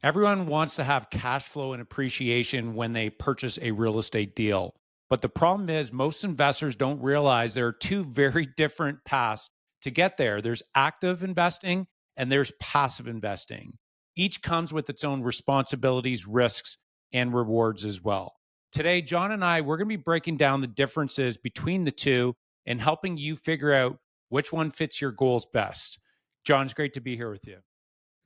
Everyone wants to have cash flow and appreciation when they purchase a real estate deal. But the problem is, most investors don't realize there are two very different paths to get there. There's active investing and there's passive investing. Each comes with its own responsibilities, risks, and rewards as well. Today, John and I, we're going to be breaking down the differences between the two and helping you figure out which one fits your goals best. John, it's great to be here with you.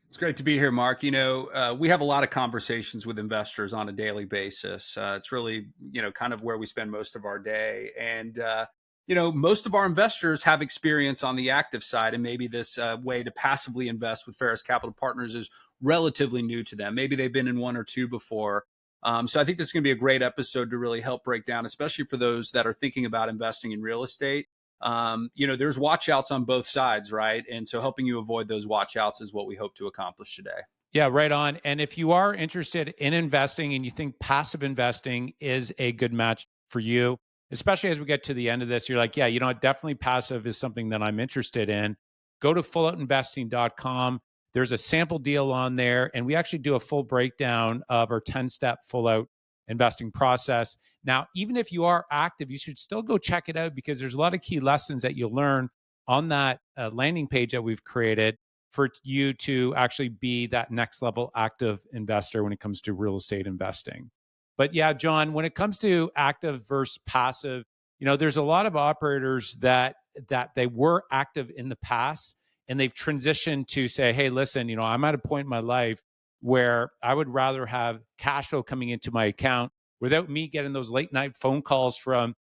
It's great to be here, Mark. We have a lot of conversations with investors on a daily basis. It's really, kind of where we spend most of our day. Most of our investors have experience on the active side, and maybe this way to passively invest with Faris Capital Partners is relatively new to them. Maybe they've been in one or two before. So I think this is going to be a great episode to really help break down, especially for those that are thinking about investing in real estate. There's watch outs on both sides, right? And so helping you avoid those watch outs is what we hope to accomplish today. Yeah, right on. And if you are interested in investing and you think passive investing is a good match for you, especially as we get to the end of this, you're like, yeah, definitely passive is something that I'm interested in. Go to fulloutinvesting.com. There's a sample deal on there, and we actually do a full breakdown of our 10-step full out investing process. Now, even if you are active, you should still go check it out because there's a lot of key lessons that you'll learn on that landing page that we've created for you to actually be that next level active investor when it comes to real estate investing. But yeah, John, when it comes to active versus passive, there's a lot of operators that they were active in the past and they've transitioned to say, hey, listen, I'm at a point in my life where I would rather have cash flow coming into my account without me getting those late night phone calls from,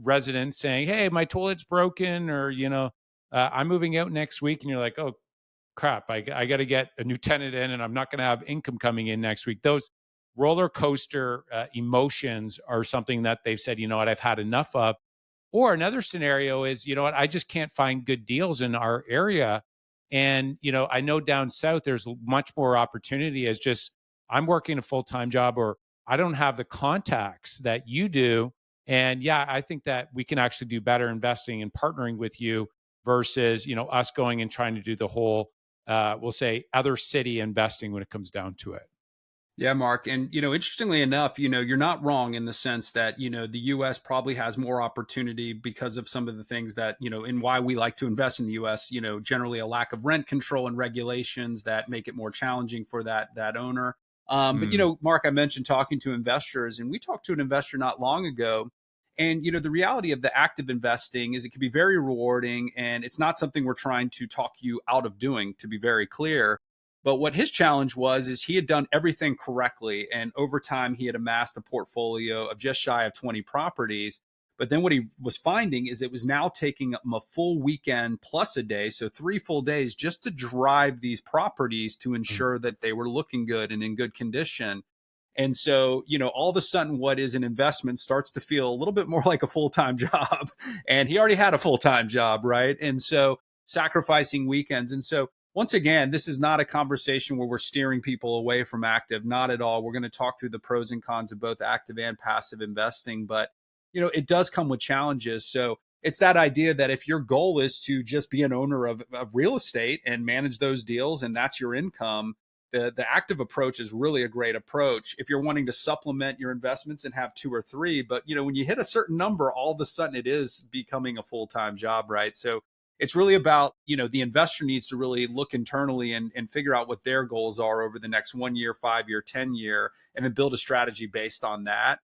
residents saying, hey, my toilet's broken, or, I'm moving out next week. And you're like, oh, crap, I got to get a new tenant in and I'm not going to have income coming in next week. Those roller coaster emotions are something that they've said, you know what, I've had enough of. Or another scenario is, you know what, I just can't find good deals in our area. And, I know down south, there's much more opportunity as just I'm working a full time job or I don't have the contacts that you do. And yeah, I think that we can actually do better investing and partnering with you versus, us going and trying to do the whole we'll say other city investing when it comes down to it. Yeah, Mark. And, interestingly enough, you're not wrong in the sense that, the US probably has more opportunity because of some of the things that, and why we like to invest in the US, generally a lack of rent control and regulations that make it more challenging for that owner. Mm, Mark, I mentioned talking to investors, and we talked to an investor not long ago. And, the reality of the active investing is it can be very rewarding, and it's not something we're trying to talk you out of doing, to be very clear. But what his challenge was is he had done everything correctly. And over time, he had amassed a portfolio of just shy of 20 properties. But then what he was finding is it was now taking him a full weekend plus a day, so 3 full days, just to drive these properties to mm, ensure that they were looking good and in good condition. And so, all of a sudden, what is an investment starts to feel a little bit more like a full time job. And he already had a full time job, right? And so, sacrificing weekends. And so, once again, this is not a conversation where we're steering people away from active, not at all. We're going to talk through the pros and cons of both active and passive investing, but it does come with challenges. So it's that idea that if your goal is to just be an owner of real estate and manage those deals and that's your income, the active approach is really a great approach. If you're wanting to supplement your investments and have two or three, but when you hit a certain number, all of a sudden it is becoming a full-time job, right? So it's really about, the investor needs to really look internally and figure out what their goals are over the next 1 year, 5 year, 10 year, and then build a strategy based on that.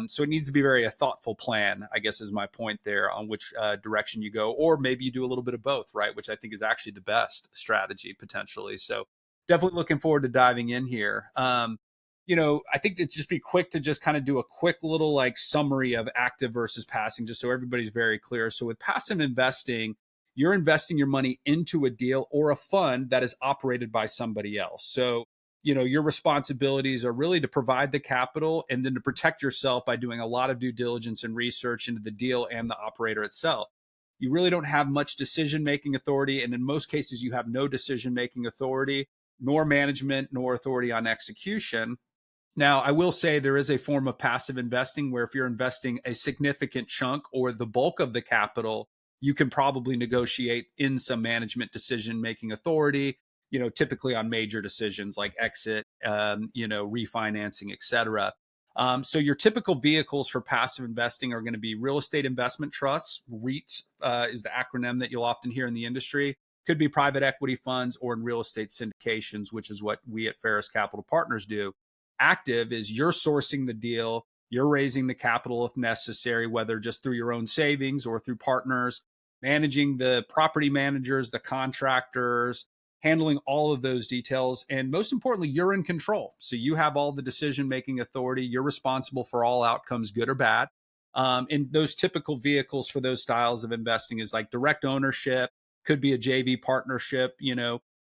So it needs to be very a thoughtful plan, I guess is my point there, on which direction you go, or maybe you do a little bit of both, right? Which I think is actually the best strategy potentially. So definitely looking forward to diving in here. I think it'd just be quick to just kind of do a quick little like summary of active versus passive, just so everybody's very clear. So with passive investing, you're investing your money into a deal or a fund that is operated by somebody else. So, your responsibilities are really to provide the capital and then to protect yourself by doing a lot of due diligence and research into the deal and the operator itself. You really don't have much decision making authority. And in most cases, you have no decision making authority, nor management, nor authority on execution. Now, I will say there is a form of passive investing where if you're investing a significant chunk or the bulk of the capital, you can probably negotiate in some management decision making authority. typically on major decisions like exit, refinancing, et cetera. So your typical vehicles for passive investing are going to be real estate investment trusts. REIT is the acronym that you'll often hear in the industry. Could be private equity funds or in real estate syndications, which is what we at Faris Capital Partners do. Active is you're sourcing the deal, you're raising the capital if necessary, whether just through your own savings or through partners, managing the property managers, the contractors, handling all of those details. And most importantly, you're in control. So you have all the decision making authority. You're responsible for all outcomes, good or bad. And those typical vehicles for those styles of investing is like direct ownership, could be a JV partnership.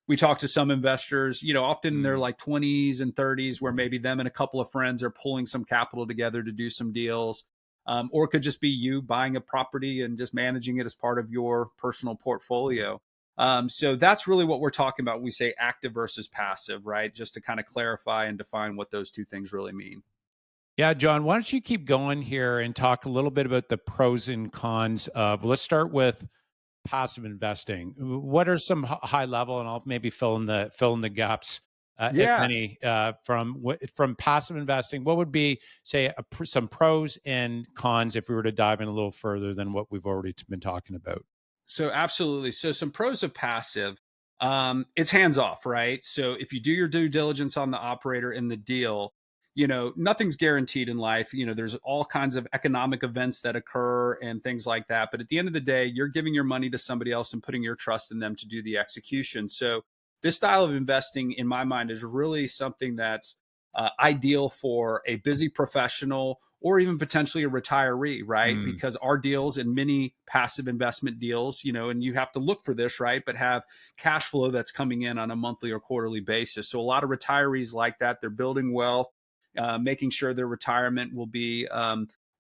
We talk to some investors, often in their like 20s and 30s, where maybe them and a couple of friends are pulling some capital together to do some deals. Or it could just be you buying a property and just managing it as part of your personal portfolio. So that's really what we're talking about when we say active versus passive, right? Just to kind of clarify and define what those two things really mean. Yeah, John, why don't you keep going here and talk a little bit about the pros and cons of, let's start with passive investing. What are some high level, and I'll maybe fill in the gaps, if Yeah. any, from passive investing. What would be, say, some pros and cons if we were to dive in a little further than what we've already been talking about? So absolutely. So some pros of passive. It's hands off, right? So if you do your due diligence on the operator in the deal, nothing's guaranteed in life. There's all kinds of economic events that occur and things like that. But at the end of the day, you're giving your money to somebody else and putting your trust in them to do the execution. So this style of investing, in my mind, is really something that's ideal for a busy professional or even potentially a retiree, right? Mm. Because our deals and many passive investment deals, and you have to look for this, right? But have cash flow that's coming in on a monthly or quarterly basis. So a lot of retirees like that. They're building wealth, making sure their retirement will be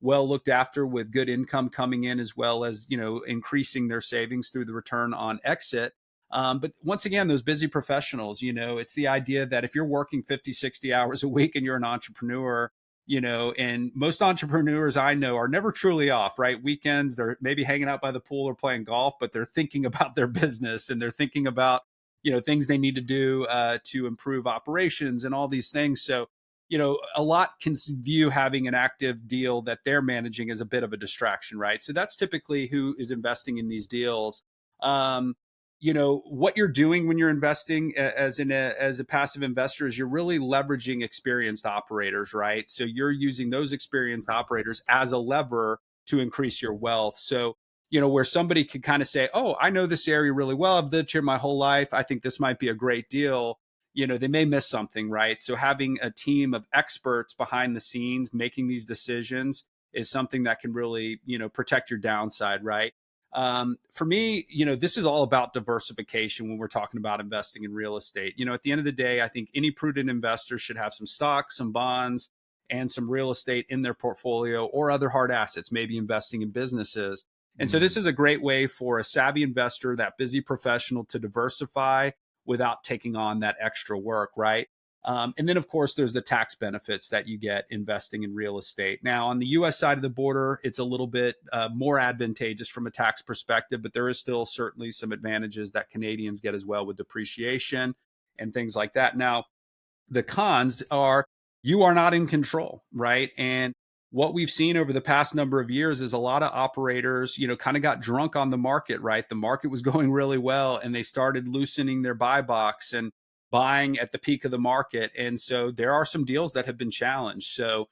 well looked after with good income coming in, as well as, increasing their savings through the return on exit. But once again, those busy professionals, it's the idea that if you're working 50, 60 hours a week and you're an entrepreneur, and most entrepreneurs I know are never truly off, right? Weekends, they're maybe hanging out by the pool or playing golf, but they're thinking about their business and they're thinking about, things they need to do to improve operations and all these things. So, a lot can view having an active deal that they're managing as a bit of a distraction, right? So that's typically who is investing in these deals. Um, what you're doing when you're investing as a passive investor is you're really leveraging experienced operators, right? So you're using those experienced operators as a lever to increase your wealth. So where somebody could kind of say, oh, I know this area really well, I've lived here my whole life, I think this might be a great deal. They may miss something, right? So having a team of experts behind the scenes making these decisions is something that can really protect your downside, right? For me, this is all about diversification when we're talking about investing in real estate. At the end of the day, I think any prudent investor should have some stocks, some bonds, and some real estate in their portfolio or other hard assets, maybe investing in businesses. And so this Mm. is a great way for a savvy investor, that busy professional, to diversify without taking on that extra work, right? And then, of course, there's the tax benefits that you get investing in real estate. Now, on the US side of the border, it's a little bit more advantageous from a tax perspective, but there is still certainly some advantages that Canadians get as well with depreciation and things like that. Now, the cons are you are not in control, right? And what we've seen over the past number of years is a lot of operators, kind of got drunk on the market, right? The market was going really well and they started loosening their buy box and buying at the peak of the market. And so there are some deals that have been challenged. So,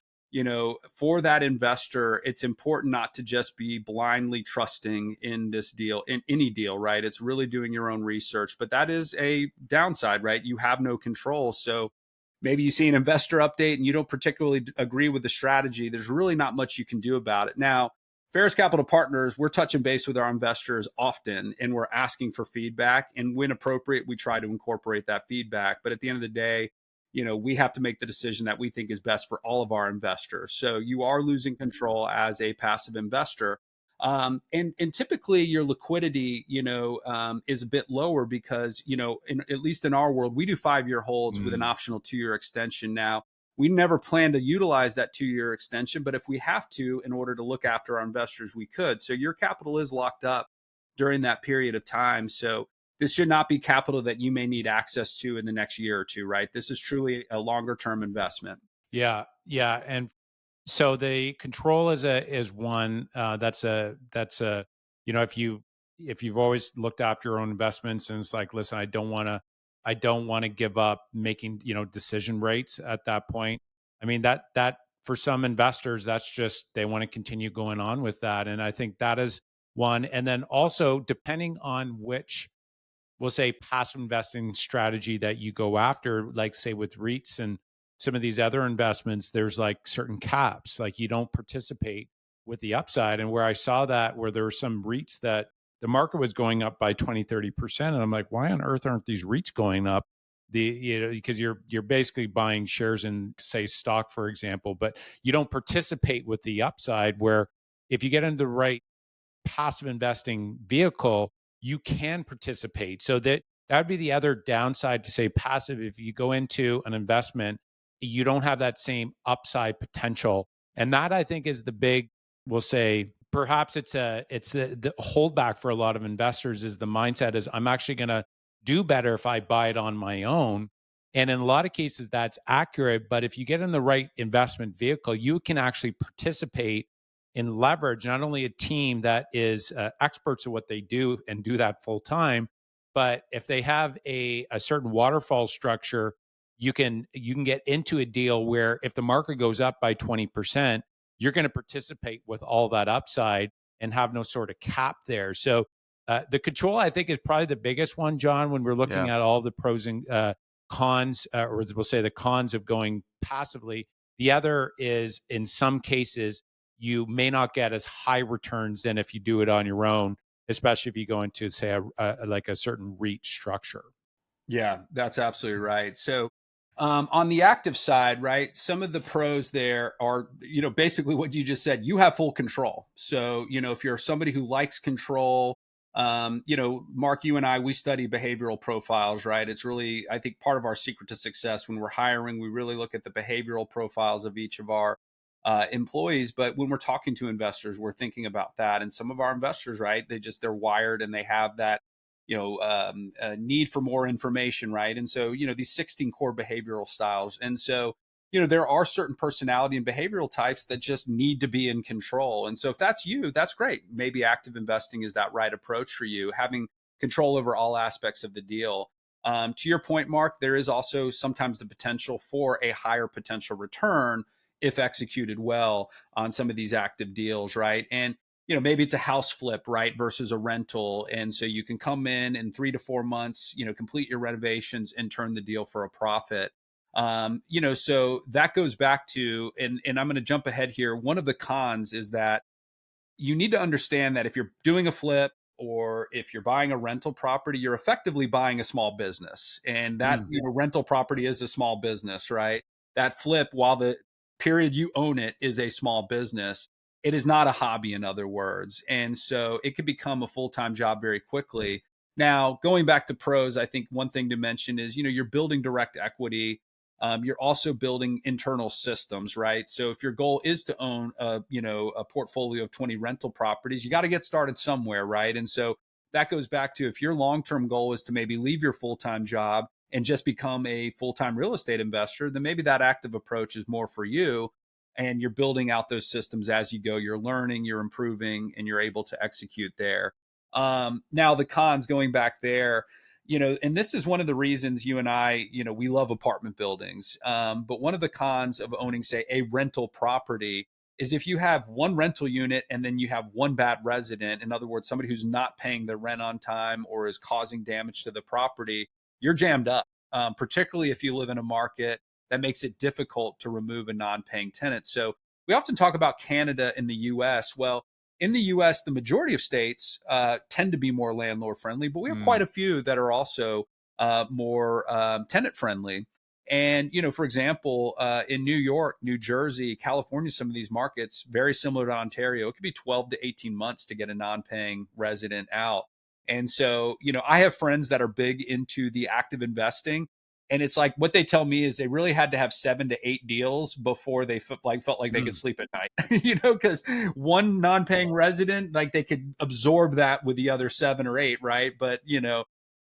for that investor, it's important not to just be blindly trusting in this deal, in any deal, right? It's really doing your own research, but that is a downside, right? You have no control. So, maybe you see an investor update and you don't particularly agree with the strategy, there's really not much you can do about it. Now, Faris Capital Partners, we're touching base with our investors often and we're asking for feedback. And when appropriate, we try to incorporate that feedback. But at the end of the day, we have to make the decision that we think is best for all of our investors. So you are losing control as a passive investor. And typically your liquidity, is a bit lower because, at least in our world, we do 5-year holds with an Mm. optional 2-year extension. Now, we never plan to utilize that 2-year extension, but if we have to, in order to look after our investors, we could. So your capital is locked up during that period of time. So this should not be capital that you may need access to in the next year or two, right? This is truly a longer term investment. Yeah, yeah, and so the control is one. That's a if you've always looked after your own investments and it's like, listen, I don't want to give up making decision rates at that point. I mean that for some investors, that's just they want to continue going on with that, and I think that is one. And then also depending on which, we'll say, passive investing strategy that you go after, like say with REITs and some of these other investments, there's like certain caps, like you don't participate with the upside. And where I saw that, where there were some REITs that the market was going up by 20, 30%. And I'm like, why on earth aren't these REITs going up? Because you're basically buying shares in, say, stock, for example, but you don't participate with the upside. Where if you get into the right passive investing vehicle, you can participate. So that would be the other downside to say passive. If you go into an investment, you don't have that same upside potential. And that I think is the big, we'll say, perhaps the holdback for a lot of investors is the mindset is I'm actually going to do better if I buy it on my own. And in a lot of cases, that's accurate. But if you get in the right investment vehicle, you can actually participate in leverage not only a team that is experts at what they do and do that full time, but if they have a certain waterfall structure, you can get into a deal where if the market goes up by 20%, you're going to participate with all that upside and have no sort of cap there. So the control, I think, is probably the biggest one, John, when we're looking Yeah. at all the pros and cons, or we'll say the cons of going passively. The other is in some cases, you may not get as high returns than if you do it on your own, especially if you go into, say, like a certain REIT structure. Yeah, that's absolutely right. So, on the active side, right, some of the pros there are, basically what you just said. You have full control. So, if you're somebody who likes control, Mark, you and I, we study behavioral profiles, right? It's really, I think, part of our secret to success when we're hiring. We really look at the behavioral profiles of each of our employees. But when we're talking to investors, we're thinking about that. And some of our investors, right, they're wired and they have that need for more information, right? And so, these 16 core behavioral styles. And so, there are certain personality and behavioral types that just need to be in control. And so, if that's you, that's great. Maybe active investing is that right approach for you, having control over all aspects of the deal. To your point, Mark, there is also sometimes the potential for a higher potential return if executed well on some of these active deals, right? And maybe it's a house flip, right, versus a rental. And so you can come in 3 to 4 months, complete your renovations and turn the deal for a profit. So that goes back to, and I'm going to jump ahead here. One of the cons is that you need to understand that if you're doing a flip or if you're buying a rental property, you're effectively buying a small business. And that, Mm. rental property is a small business, right? That flip, while the period you own it is a small business, it is not a hobby, in other words. And so it could become a full-time job very quickly. Now, going back to pros, I think one thing to mention is, you're building direct equity. You're also building internal systems, right? So if your goal is to own a portfolio of 20 rental properties, you got to get started somewhere, right? And so that goes back to, if your long-term goal is to maybe leave your full-time job and just become a full-time real estate investor, then maybe that active approach is more for you. And you're building out those systems as you go. You're learning, you're improving, and you're able to execute there. Now the cons, going back there, and this is one of the reasons you and I, we love apartment buildings. But one of the cons of owning, say, a rental property is if you have one rental unit and then you have one bad resident, in other words, somebody who's not paying their rent on time or is causing damage to the property, you're jammed up, particularly if you live in a market that makes it difficult to remove a non-paying tenant. So we often talk about Canada and the US. Well, in the US, the majority of states tend to be more landlord friendly, but we have quite Mm. a few that are also more tenant friendly. And, for example, in New York, New Jersey, California, some of these markets, very similar to Ontario, it could be 12 to 18 months to get a non paying resident out. And so, I have friends that are big into the active investing. And it's like what they tell me is they really had to have 7 to 8 deals before they felt like they could Mm. sleep at night, because one non-paying resident, like they could absorb that with the other 7 or 8, right? But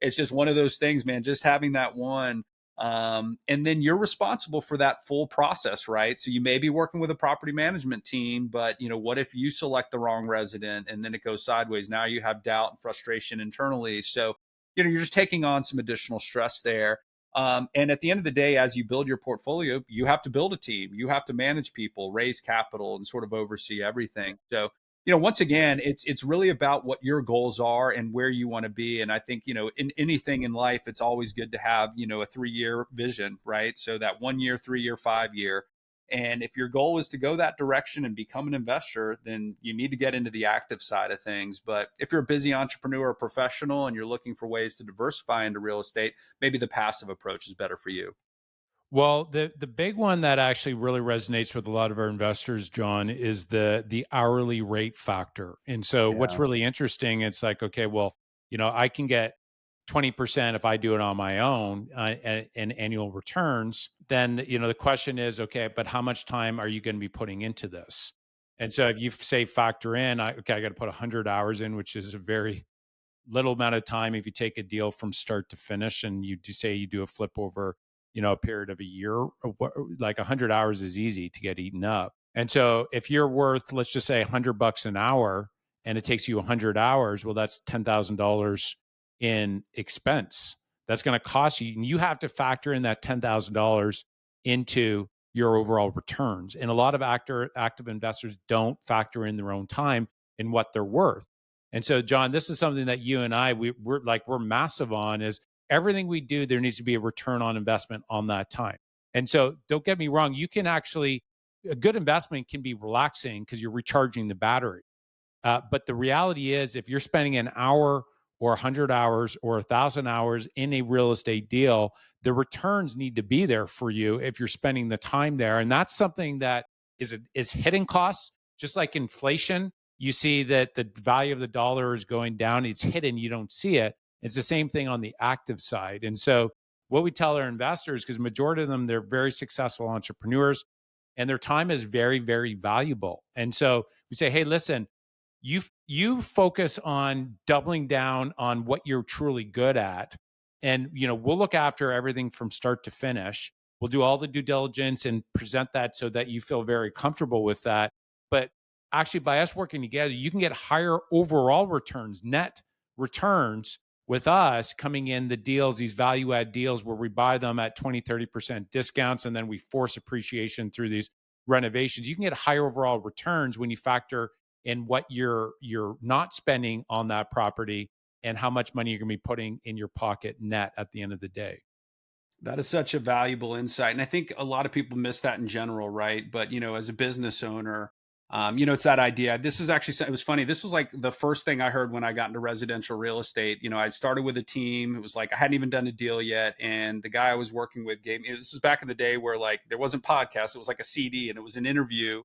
it's just one of those things, man, just having that one. And then you're responsible for that full process, right? So you may be working with a property management team, but what if you select the wrong resident and then it goes sideways? Now you have doubt and frustration internally. So, you're just taking on some additional stress there. And at the end of the day, as you build your portfolio, you have to build a team, you have to manage people, raise capital, and sort of oversee everything. So, once again, it's really about what your goals are and where you want to be. And I think, in anything in life, it's always good to have, a 3-year vision, right? So that 1 year, 3 year, 5 year. And if your goal is to go that direction and become an investor, then you need to get into the active side of things. But if you're a busy entrepreneur or professional and you're looking for ways to diversify into real estate, maybe the passive approach is better for you. Well, the big one that actually really resonates with a lot of our investors, John, is the hourly rate factor. And so what's Yeah. really interesting, it's like, okay, well, I can get 20% if I do it on my own in annual returns. Then, the question is, okay, but how much time are you going to be putting into this? And so if you say factor in, okay, I got to put 100 hours in, which is a very little amount of time if you take a deal from start to finish and you do say you do a flip over a period of a year, like 100 hours is easy to get eaten up. And so if you're worth, let's just say, $100 an hour and it takes you 100 hours, well, that's $10,000 in expense that's going to cost you, and you have to factor in that $10,000 into your overall returns. And a lot of active investors don't factor in their own time and what they're worth. And so, John, this is something that you and I we're massive on, is everything we do, there needs to be a return on investment on that time. And so, don't get me wrong, you can actually, a good investment can be relaxing because you're recharging the battery. But the reality is, if you're spending an hour or 100 hours or 1,000 hours in a real estate deal, the returns need to be there for you if you're spending the time there. And that's something that is hitting costs, just like inflation. You see that the value of the dollar is going down. It's hidden. You don't see it. It's the same thing on the active side. And so, what we tell our investors, because majority of them, they're very successful entrepreneurs, and their time is very, very valuable. And so we say, hey, listen, you focus on doubling down on what you're truly good at, and we'll look after everything from start to finish. We'll do all the due diligence and present that so that you feel very comfortable with that. But actually, by us working together, you can get higher overall returns, net returns, with us coming in the deals, these value add deals where we buy them at 20-30% discounts, and then we force appreciation through these renovations. You can get higher overall returns when you factor in what you're not spending on that property and how much money you're going to be putting in your pocket net at the end of the day. That is such a valuable insight. And I think a lot of people miss that in general, right? But, as a business owner, it's that idea. This is actually, it was funny. This was like the first thing I heard when I got into residential real estate. I started with a team. It was like I hadn't even done a deal yet. And the guy I was working with gave me, this was back in the day where like there wasn't podcasts, it was like a CD, and it was an interview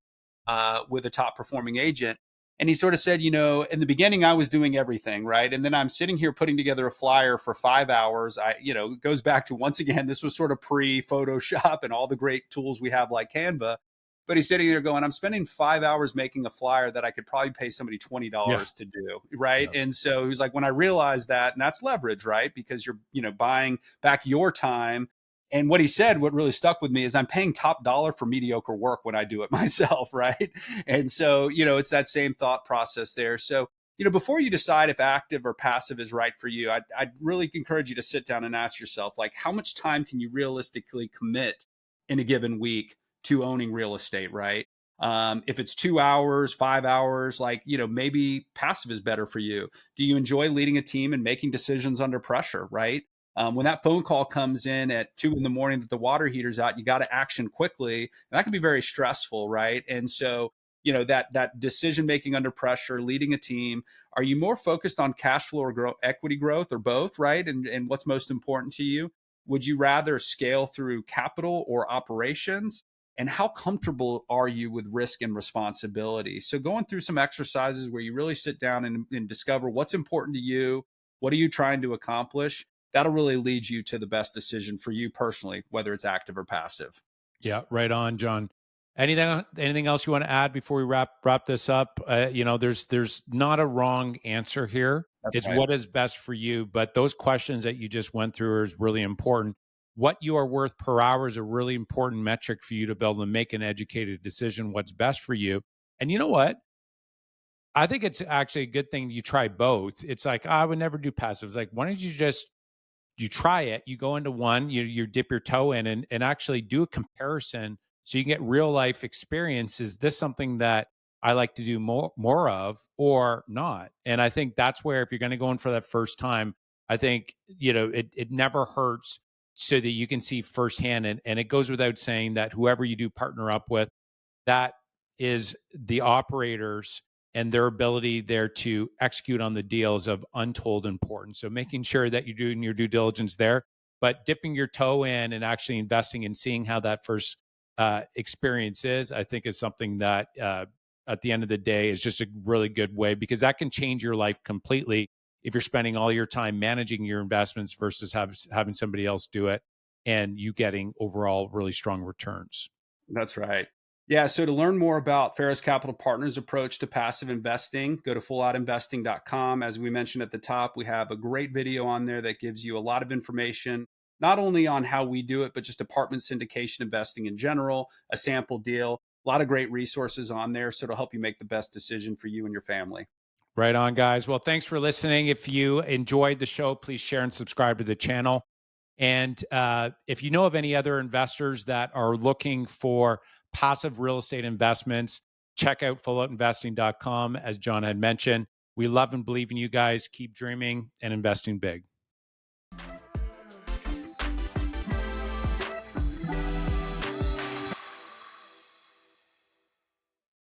with a top performing agent. And he sort of said, in the beginning, I was doing everything, right? And then I'm sitting here putting together a flyer for 5 hours. It goes back to, once again, this was sort of pre Photoshop and all the great tools we have like Canva. But he's sitting there going, I'm spending 5 hours making a flyer that I could probably pay somebody Yeah. $20 to do. Right. Yeah. And so he was like, when I realized that, and that's leverage, right? Because you're, buying back your time. And what he said, what really stuck with me is I'm paying top dollar for mediocre work when I do it myself. Right. And so, it's that same thought process there. So, before you decide if active or passive is right for you, I'd really encourage you to sit down and ask yourself, like, how much time can you realistically commit in a given week to owning real estate, right? If it's 2 hours, 5 hours, like, maybe passive is better for you. Do you enjoy leading a team and making decisions under pressure, right? When that phone call comes in at 2 in the morning that the water heater's out, you got to action quickly. And that can be very stressful, right? And so, that decision making under pressure, leading a team, are you more focused on cash flow or equity growth, or both, right? And what's most important to you? Would you rather scale through capital or operations? And how comfortable are you with risk and responsibility? So going through some exercises where you really sit down and discover what's important to you, what are you trying to accomplish, that'll really lead you to the best decision for you personally, whether it's active or passive. Yeah, right on, John. Anything else you want to add before we wrap this up? There's not a wrong answer here. That's It's right. what is best for you. But those questions that you just went through is really important. What you are worth per hour is a really important metric for you to be able to make an educated decision. What's best for you. And you know what? I think it's actually a good thing you try both. It's like, I would never do passive. It's like, why don't you just you try it, you go into one, you dip your toe in and actually do a comparison so you can get real life experience. Is this something that I like to do more of or not? And I think that's where if you're going to go in for that first time, I think, it never hurts so that you can see firsthand. And it goes without saying that whoever you do partner up with, that is the operators and their ability there to execute on the deals of untold importance. So making sure that you're doing your due diligence there, but dipping your toe in and actually investing and seeing how that first experience is, I think is something that at the end of the day is just a really good way because that can change your life completely if you're spending all your time managing your investments versus having somebody else do it and you getting overall really strong returns. That's right. Yeah. So to learn more about Ferris Capital Partners' approach to passive investing, go to fulloutinvesting.com. As we mentioned at the top, we have a great video on there that gives you a lot of information, not only on how we do it, but just apartment syndication investing in general, a sample deal, a lot of great resources on there. So it'll help you make the best decision for you and your family. Right on, guys. Well, thanks for listening. If you enjoyed the show, please share and subscribe to the channel. And if you know of any other investors that are looking for passive real estate investments, check out fulloutinvesting.com. As John had mentioned, we love and believe in you guys. Keep dreaming and investing big.